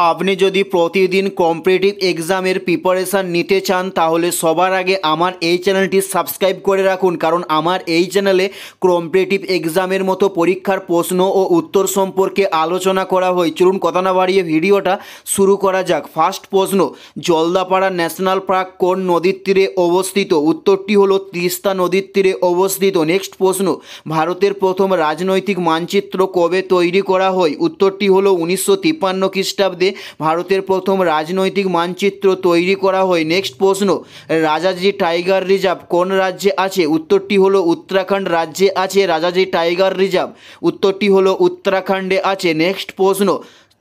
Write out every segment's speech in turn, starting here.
আপনি যদি প্রতিদিন কম্পিটিটিভ এক্সামের প্রিপারেশান নিতে চান তাহলে সবার আগে আমার এই চ্যানেলটি সাবস্ক্রাইব করে রাখুন, কারণ আমার এই চ্যানেলে কম্পিটিটিভ এক্সামের মতো পরীক্ষার প্রশ্ন ও উত্তর সম্পর্কে আলোচনা করা হয়। চলুন কথা না বাড়িয়ে ভিডিওটা শুরু করা যাক। ফার্স্ট প্রশ্ন, জলদাপাড়া ন্যাশনাল পার্ক কোন নদীর তীরে অবস্থিত? উত্তরটি হলো তিস্তা নদীর তীরে অবস্থিত। নেক্সট প্রশ্ন, ভারতের প্রথম রাজনৈতিক মানচিত্র কবে তৈরি করা হয়? উত্তরটি হলো 1953 খ্রিস্টাব্দে ভারতের প্রথম রাজনৈতিক মানচিত্র তৈরি করা হয়। নেক্সট প্রশ্ন, রাজাজি টাইগার রিজার্ভ কোন রাজ্যে আছে? উত্তরটি হলো উত্তরাখণ্ড রাজ্যে আছে রাজাজি টাইগার রিজার্ভ। উত্তরটি হলো উত্তরাখণ্ডে আছে। নেক্সট প্রশ্ন,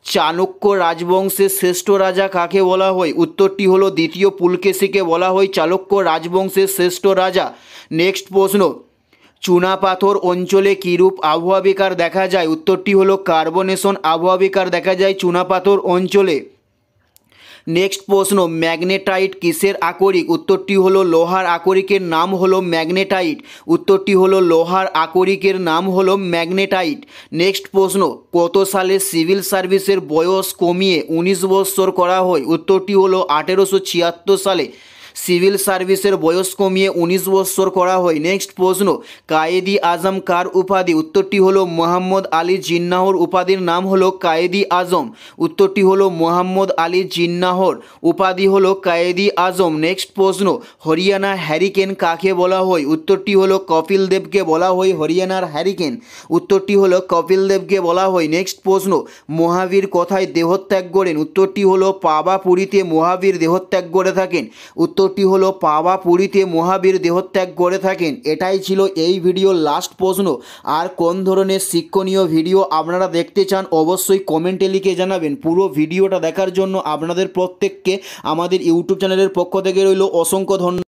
চাণক্য রাজবংশের শ্রেষ্ঠ রাজা কাকে বলা হয়? উত্তরটি হলো দ্বিতীয় পুলকেশীকে বলা হয় চালুক্য রাজবংশের শ্রেষ্ঠ রাজা। নেক্সট প্রশ্ন, চুনাপাথর অঞ্চলে কীরূপ আবহাওয়া বিকার দেখা যায়? উত্তরটি হলো কার্বনেশন আবহাওয়া বিকার দেখা যায় চুনাপাথর অঞ্চলে। নেক্সট প্রশ্ন, ম্যাগনেটাইট কিসের আকরিক? উত্তরটি হলো লোহার আকরিকের নাম হলো ম্যাগনেটাইট। উত্তরটি হলো লোহার আকরিকের নাম হলো ম্যাগনেটাইট। নেক্সট প্রশ্ন, কত সালে সিভিল সার্ভিসের বয়স কমিয়ে 19 বৎসর করা হয়? উত্তরটি হলো 1876 সালে সিভিল সার্ভিসের বয়স কমিয়ে 19 বৎসর করা হয়। নেক্সট প্রশ্ন, কায়েদি আজম কার উপাধি? উত্তরটি হলো মোহাম্মদ আলী জিন্নাহর উপাধির নাম হলো কায়েদি আজম। উত্তরটি হলো মোহাম্মদ আলী জিন্নাহর উপাধি হলো কায়েদি আজম। নেক্সট প্রশ্ন, হরিয়ানা হ্যারিকেন কাকে বলা হয়? উত্তরটি হলো কপিল দেবকে বলা হয় হরিয়ানার হ্যারিকেন। উত্তরটি হলো কপিল দেবকে বলা হয়। নেক্সট প্রশ্ন, মহাবীর কোথায় দেহত্যাগ করেন? উত্তরটি হলো পাওয়াপুরীতে মহাবীর দেহত্যাগ করে থাকেন। উত্তরটি হলো পাওয়াপুরীতে মহাবীর দেহত্যাগ করে থাকেন। এটাই ছিল এই ভিডিওর লাস্ট প্রশ্ন। আর কোন ধরনের শিক্ষণীয় ভিডিও আপনারা দেখতে চান অবশ্যই কমেন্টে লিখে জানাবেন। পুরো ভিডিওটা দেখার জন্য আপনাদের প্রত্যেককে আমাদের ইউটিউব চ্যানেলের পক্ষ থেকে রইল অসংখ্য ধন্যবাদ।